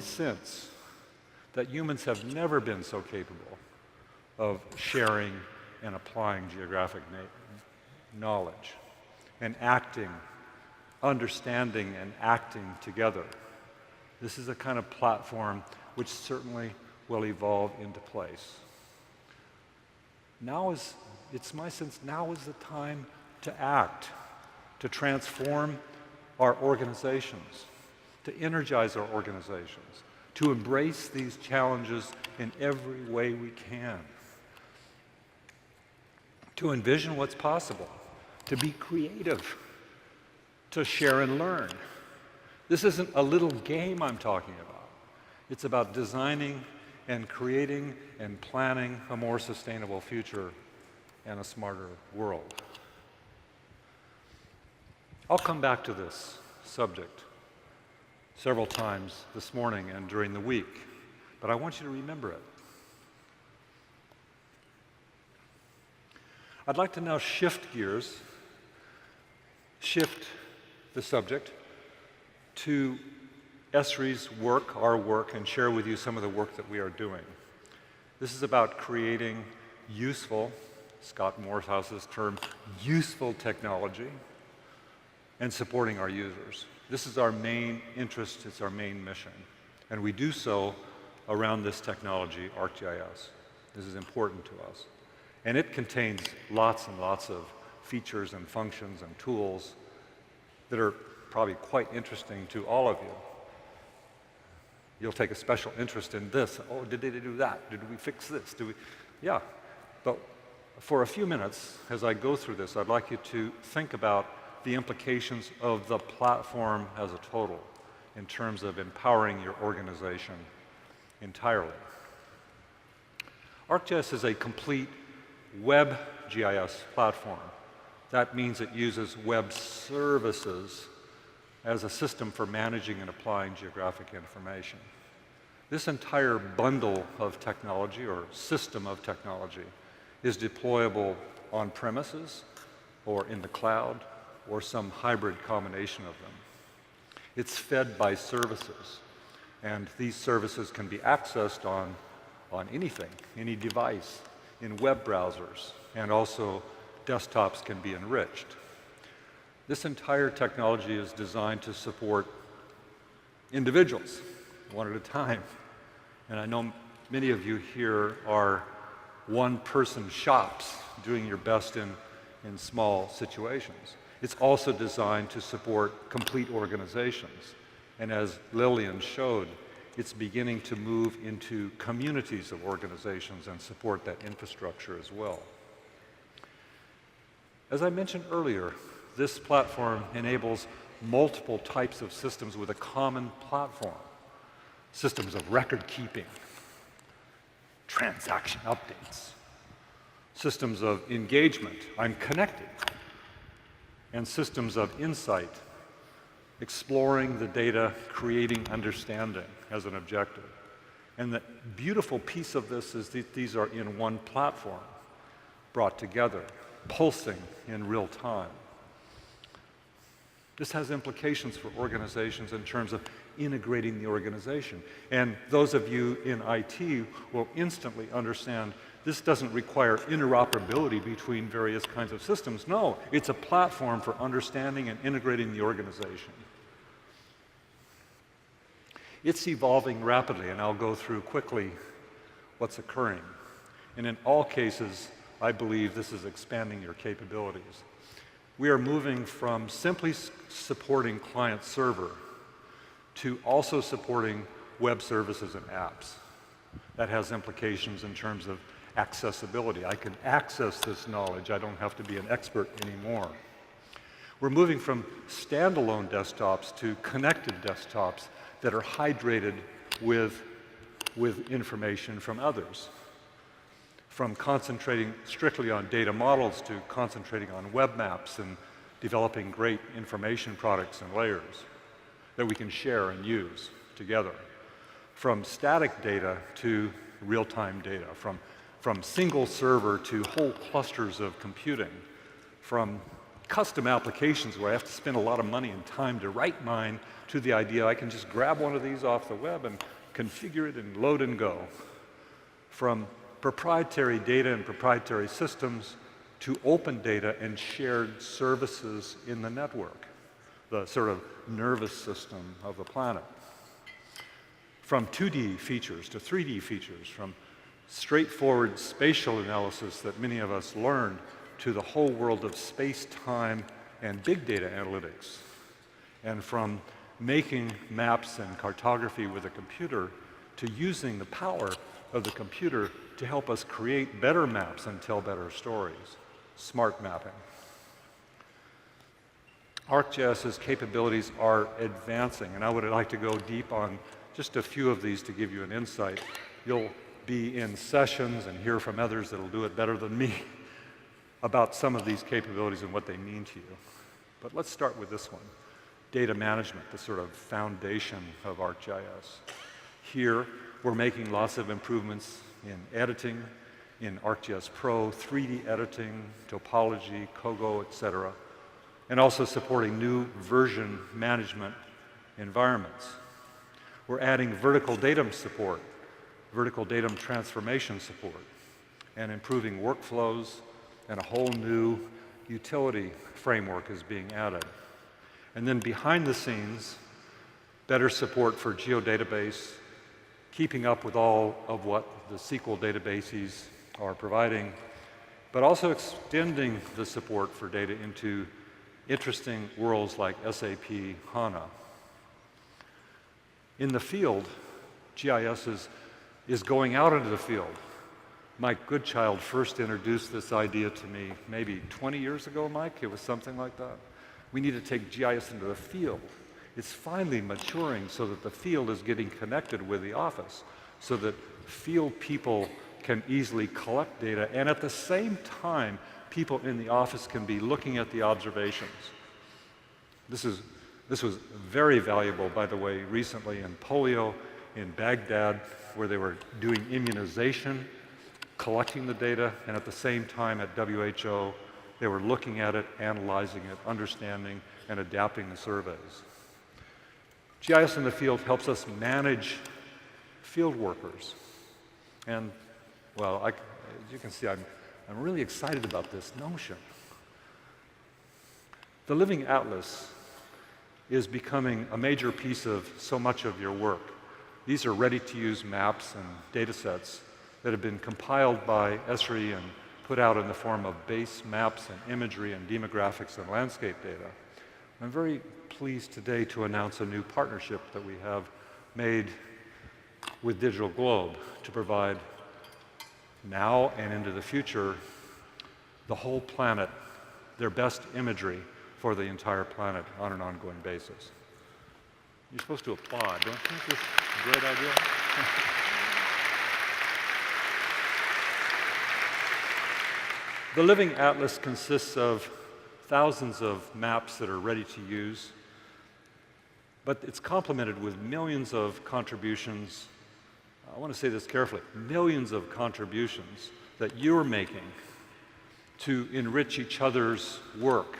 sense that humans have never been so capable of sharing and applying geographic knowledge and acting, understanding and acting together. This is a kind of platform which certainly will evolve into place. It's my sense, now is the time to act, to transform our organizations, to energize our organizations, to embrace these challenges in every way we can, to envision what's possible, to be creative, to share and learn. This isn't a little game I'm talking about. It's about designing and creating and planning a more sustainable future and a smarter world. I'll come back to this subject several times this morning and during the week, but I want you to remember it. I'd like to now shift gears, shift the subject to Esri's work, our work, and share with you some of the work that we are doing. This is about creating useful, Scott Morshouse's term, useful technology, and supporting our users. This is our main interest, it's our main mission. And we do so around this technology, ArcGIS. This is important to us. And it contains lots and lots of features and functions and tools that are probably quite interesting to all of you. You'll take a special interest in this. Oh, did they do that? Did we fix this? Yeah. But for a few minutes, as I go through this, I'd like you to think about the implications of the platform as a total in terms of empowering your organization entirely. ArcGIS is a complete web GIS platform. That means it uses web services as a system for managing and applying geographic information. This entire bundle of technology or system of technology is deployable on premises or in the cloud or some hybrid combination of them. It's fed by services, and these services can be accessed on anything, any device, in web browsers, and also desktops can be enriched. This entire technology is designed to support individuals, one at a time. And I know many of you here are one-person shops doing your best in small situations. It's also designed to support complete organizations. And as Lillian showed, it's beginning to move into communities of organizations and support that infrastructure as well. As I mentioned earlier, this platform enables multiple types of systems with a common platform. Systems of record keeping, transaction updates, systems of engagement, I'm connected, and systems of insight, exploring the data, creating understanding as an objective. And the beautiful piece of this is that these are in one platform, brought together, pulsing in real time. This has implications for organizations in terms of integrating the organization. And those of you in IT will instantly understand this doesn't require interoperability between various kinds of systems. No, it's a platform for understanding and integrating the organization. It's evolving rapidly, and I'll go through quickly what's occurring. And in all cases, I believe this is expanding your capabilities. We are moving from simply supporting client-server to also supporting web services and apps. That has implications in terms of accessibility. I can access this knowledge. I don't have to be an expert anymore. We're moving from standalone desktops to connected desktops that are hydrated with information from others. From concentrating strictly on data models to concentrating on web maps and developing great information products and layers that we can share and use together. From static data to real-time data, from single server to whole clusters of computing, from custom applications where I have to spend a lot of money and time to write mine to the idea I can just grab one of these off the web and configure it and load and go. From proprietary data and proprietary systems to open data and shared services in the network, the sort of nervous system of the planet. From 2D features to 3D features, from straightforward spatial analysis that many of us learned to the whole world of space-time and big data analytics, and from making maps and cartography with a computer to using the power of the computer to help us create better maps and tell better stories, smart mapping. ArcGIS's capabilities are advancing, and I would like to go deep on just a few of these to give you an insight. You'll be in sessions and hear from others that'll do it better than me about some of these capabilities and what they mean to you. But let's start with this one, data management, the sort of foundation of ArcGIS. Here, we're making lots of improvements in editing, in ArcGIS Pro, 3D editing, topology, COGO, etc., and also supporting new version management environments. We're adding vertical datum support, vertical datum transformation support, and improving workflows, and a whole new utility framework is being added. And then behind the scenes, better support for geodatabase, keeping up with all of what the SQL databases are providing, but also extending the support for data into interesting worlds like SAP HANA. In the field, GIS is going out into the field. Mike Goodchild first introduced this idea to me maybe 20 years ago, Mike. It was something like that. We need to take GIS into the field. It's finally maturing so that the field is getting connected with the office, so that field people can easily collect data, and at the same time, people in the office can be looking at the observations. This was very valuable, by the way, recently in polio in Baghdad, where they were doing immunization, collecting the data, and at the same time at WHO, they were looking at it, analyzing it, understanding, and adapting the surveys. GIS in the field helps us manage field workers. And, well, as you can see, I'm really excited about this notion. The Living Atlas is becoming a major piece of so much of your work. These are ready-to-use maps and data sets that have been compiled by Esri and put out in the form of base maps and imagery and demographics and landscape data. I'm very pleased today to announce a new partnership that we have made with Digital Globe to provide now and into the future the whole planet, their best imagery for the entire planet on an ongoing basis. You're supposed to applaud, don't you think this is a great idea? The Living Atlas consists of thousands of maps that are ready to use, but it's complemented with millions of contributions. I want to say this carefully, millions of contributions that you're making to enrich each other's work.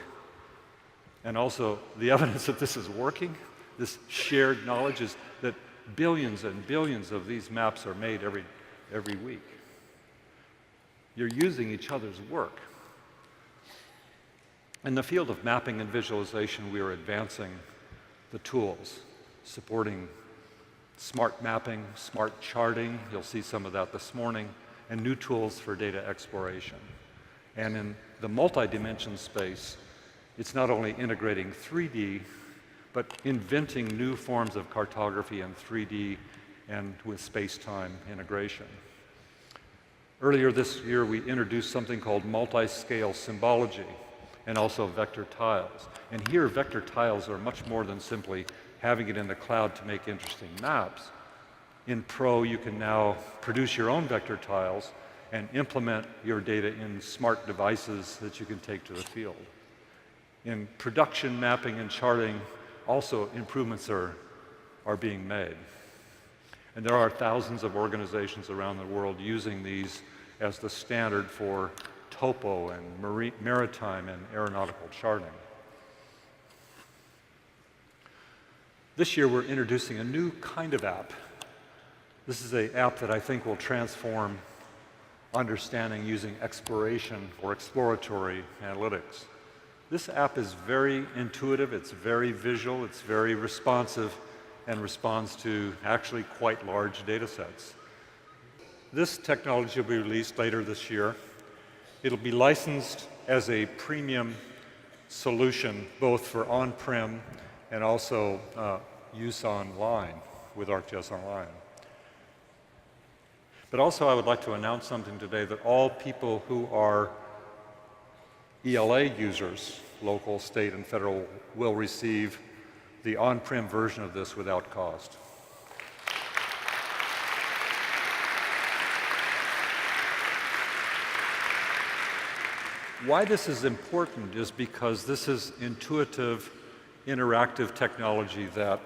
And also the evidence that this is working, this shared knowledge, is that billions and billions of these maps are made every week. You're using each other's work. In the field of mapping and visualization, we are advancing the tools, supporting smart mapping, smart charting, you'll see some of that this morning, and new tools for data exploration. And in the multi-dimension space, it's not only integrating 3D, but inventing new forms of cartography in 3D and with space-time integration. Earlier this year, we introduced something called multi-scale symbology and also vector tiles. And here, vector tiles are much more than simply having it in the cloud to make interesting maps. In Pro, you can now produce your own vector tiles and implement your data in smart devices that you can take to the field. In production mapping and charting, also improvements are being made. And there are thousands of organizations around the world using these as the standard for topo and maritime and aeronautical charting. This year, we're introducing a new kind of app. This is an app that I think will transform understanding using exploration or exploratory analytics. This app is very intuitive, it's very visual, it's very responsive, and responds to actually quite large data sets. This technology will be released later this year. It'll be licensed as a premium solution, both for on-prem and also use online with ArcGIS Online. But also I would like to announce something today, that all people who are ELA users, local, state, and federal, will receive the on-prem version of this without cost. Why this is important is because this is intuitive, interactive technology that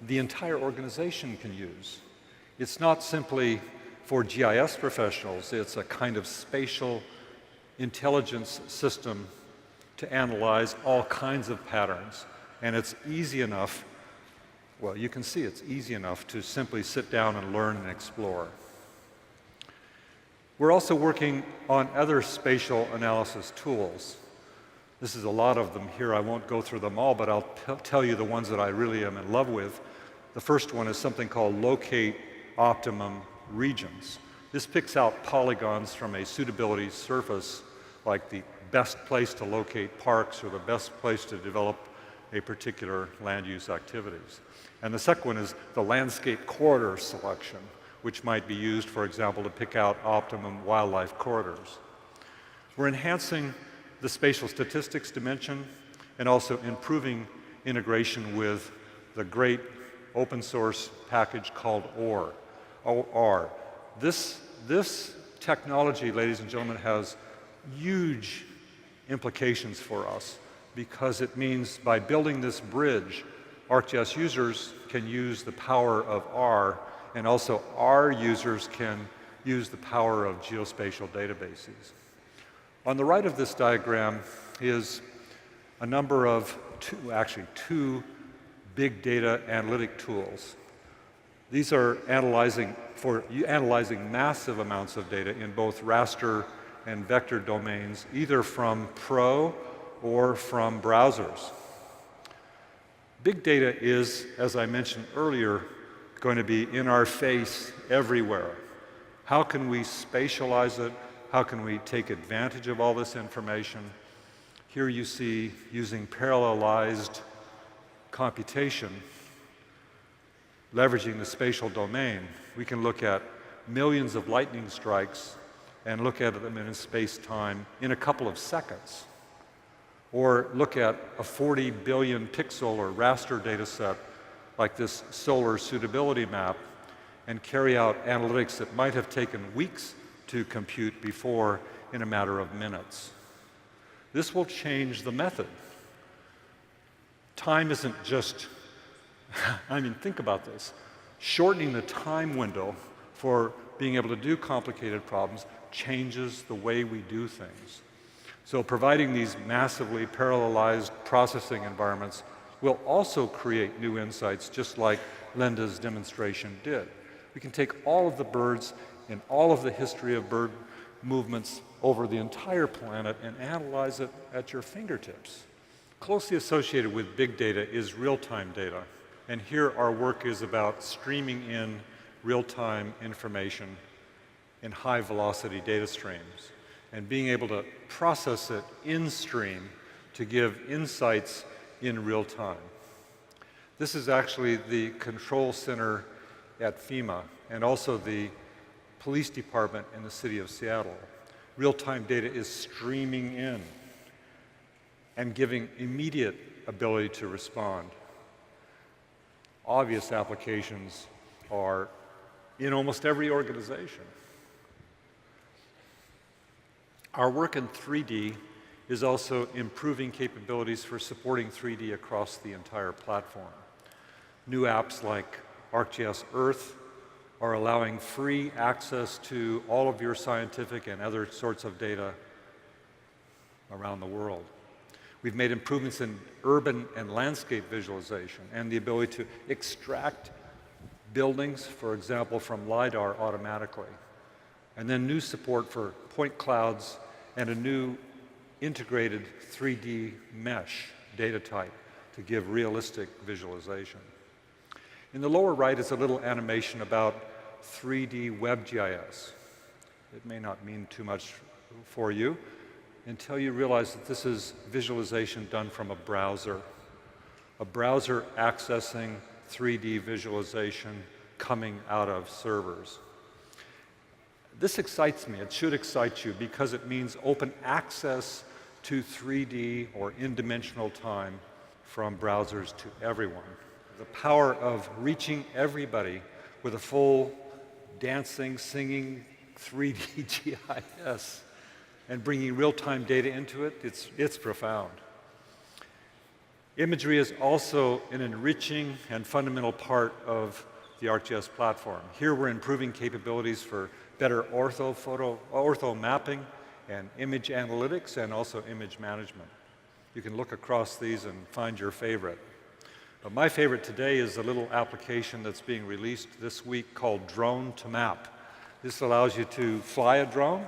the entire organization can use. It's not simply for GIS professionals, it's a kind of spatial intelligence system to analyze all kinds of patterns. And it's easy enough, well, you can see it's easy enough to simply sit down and learn and explore. We're also working on other spatial analysis tools. This is a lot of them here. I won't go through them all, but I'll tell you the ones that I really am in love with. The first one is something called Locate Optimum Regions. This picks out polygons from a suitability surface, like the best place to locate parks or the best place to develop a particular land use activities. And the second one is the landscape corridor selection, which might be used, for example, to pick out optimum wildlife corridors. We're enhancing the spatial statistics dimension and also improving integration with the great open source package called OR. This technology, ladies and gentlemen, has huge implications for us, because it means by building this bridge, ArcGIS users can use the power of R, and also our users can use the power of geospatial databases. On the right of this diagram is a number of two big data analytic tools. These are analyzing massive amounts of data in both raster and vector domains, either from Pro or from browsers. Big data is, as I mentioned earlier, going to be in our face everywhere. How can we spatialize it? How can we take advantage of all this information? Here you see, using parallelized computation, leveraging the spatial domain, we can look at millions of lightning strikes and look at them in space-time in a couple of seconds. Or look at a 40 billion pixel or raster data set like this solar suitability map and carry out analytics that might have taken weeks to compute before in a matter of minutes. This will change the method. Time isn't just, I mean, think about this. Shortening the time window for being able to do complicated problems changes the way we do things. So providing these massively parallelized processing environments will also create new insights, just like Linda's demonstration did. We can take all of the birds and all of the history of bird movements over the entire planet and analyze it at your fingertips. Closely associated with big data is real-time data. And here our work is about streaming in real-time information in high-velocity data streams and being able to process it in-stream to give insights in real time. This is actually the control center at FEMA and also the police department in the city of Seattle. Real-time data is streaming in and giving immediate ability to respond. Obvious applications are in almost every organization. Our work in 3D is also improving capabilities for supporting 3D across the entire platform. New apps like ArcGIS Earth are allowing free access to all of your scientific and other sorts of data around the world. We've made improvements in urban and landscape visualization and the ability to extract buildings, for example, from LiDAR automatically. And then new support for point clouds and a new integrated 3D mesh data type to give realistic visualization. In the lower right is a little animation about 3D WebGIS. It may not mean too much for you until you realize that this is visualization done from a browser accessing 3D visualization coming out of servers. This excites me. It should excite you because it means open access to 3D or in-dimensional time from browsers to everyone. The power of reaching everybody with a full dancing, singing 3D GIS and bringing real-time data into it, it's profound. Imagery is also an enriching and fundamental part of the ArcGIS platform. Here we're improving capabilities for better ortho mapping and image analytics and also image management. You can look across these and find your favorite. But my favorite today is a little application that's being released this week called Drone to Map. This allows you to fly a drone,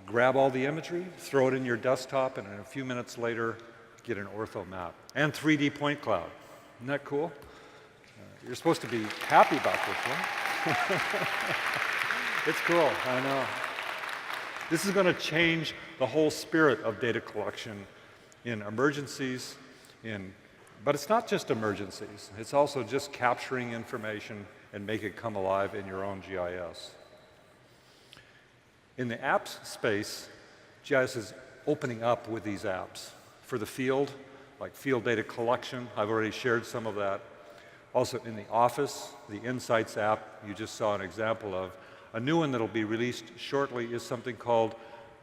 grab all the imagery, throw it in your desktop, and in a few minutes later, get an ortho map. And 3D point cloud. Isn't that cool? You're supposed to be happy about this one. It's cool, I know. This is going to change the whole spirit of data collection in emergencies, but it's not just emergencies. It's also just capturing information and make it come alive in your own GIS. In the apps space, GIS is opening up with these apps. For the field, like field data collection, I've already shared some of that. Also in the office, the Insights app you just saw an example of. A new one that'll be released shortly is something called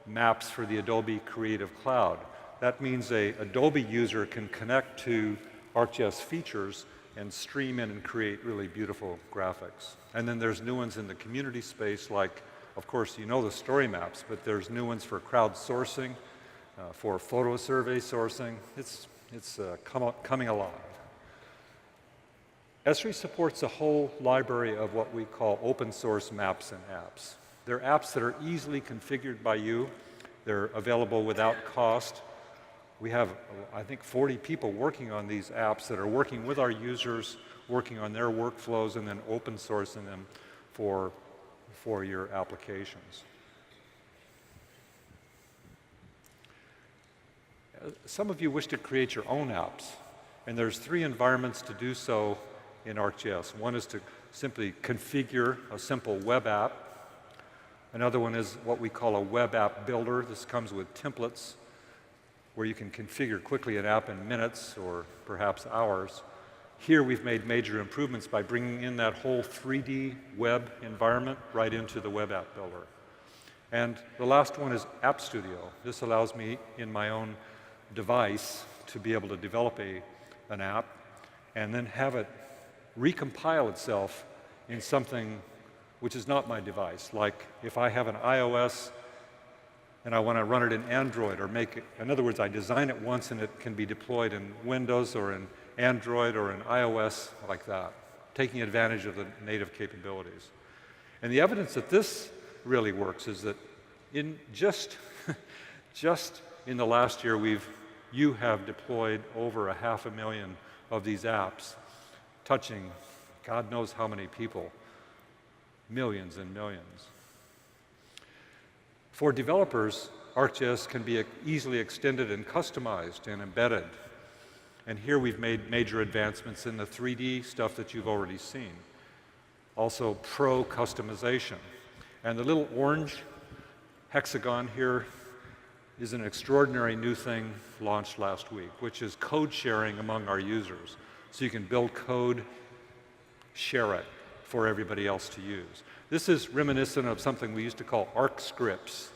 Maps for the Adobe Creative Cloud. That means an Adobe user can connect to ArcGIS features and stream in and create really beautiful graphics. And then there's new ones in the community space like, of course, you know the story maps, but there's new ones for crowdsourcing, for photo survey sourcing. It's coming alive. Esri supports a whole library of what we call open source maps and apps. They're apps that are easily configured by you. They're available without cost. We have, I think, 40 people working on these apps that are working with our users, working on their workflows, and then open sourcing them for your applications. Some of you wish to create your own apps, and there's 3 environments to do so in ArcGIS. One is to simply configure a simple web app. Another one is what we call a web app builder. This comes with templates where you can configure quickly an app in minutes or perhaps hours. Here we've made major improvements by bringing in that whole 3D web environment right into the web app builder. And the last one is App Studio. This allows me in my own device to be able to develop an app and then have it recompile itself in something which is not my device. Like if I have an iOS and I want to run it in Android or make it, in other words, I design it once and it can be deployed in Windows or in Android or in iOS like that, taking advantage of the native capabilities. And the evidence that this really works is that in just in the last year, you have deployed over 500,000 of these apps, touching God knows how many people, millions and millions. For developers, ArcGIS can be easily extended and customized and embedded. And here we've made major advancements in the 3D stuff that you've already seen. Also pro customization. And the little orange hexagon here is an extraordinary new thing launched last week, which is code sharing among our users. So you can build code, share it for everybody else to use. This is reminiscent of something we used to call arc scripts.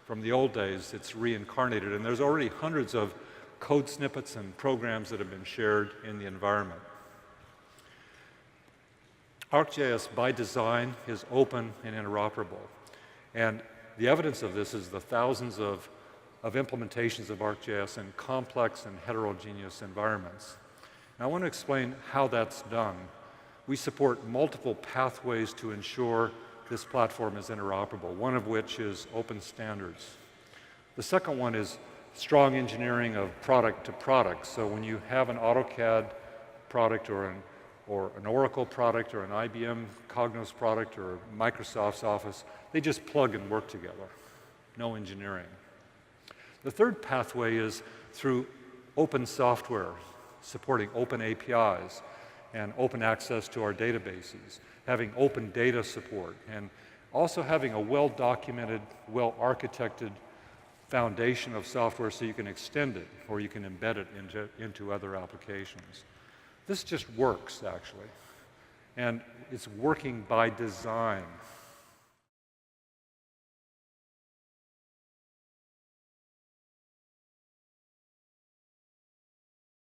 From the old days, it's reincarnated, and there's already hundreds of code snippets and programs that have been shared in the environment. ArcGIS, by design, is open and interoperable. And the evidence of this is the thousands of of implementations of ArcGIS in complex and heterogeneous environments. Now, I want to explain how that's done. We support multiple pathways to ensure this platform is interoperable, one of which is open standards. The second one is strong engineering of product to product. So when you have an AutoCAD product or an Oracle product or an IBM Cognos product or Microsoft's Office, they just plug and work together. No engineering. The third pathway is through open software, supporting open APIs and open access to our databases, having open data support, and also having a well-documented, well-architected foundation of software so you can extend it or you can embed it into other applications. This just works, actually, and it's working by design.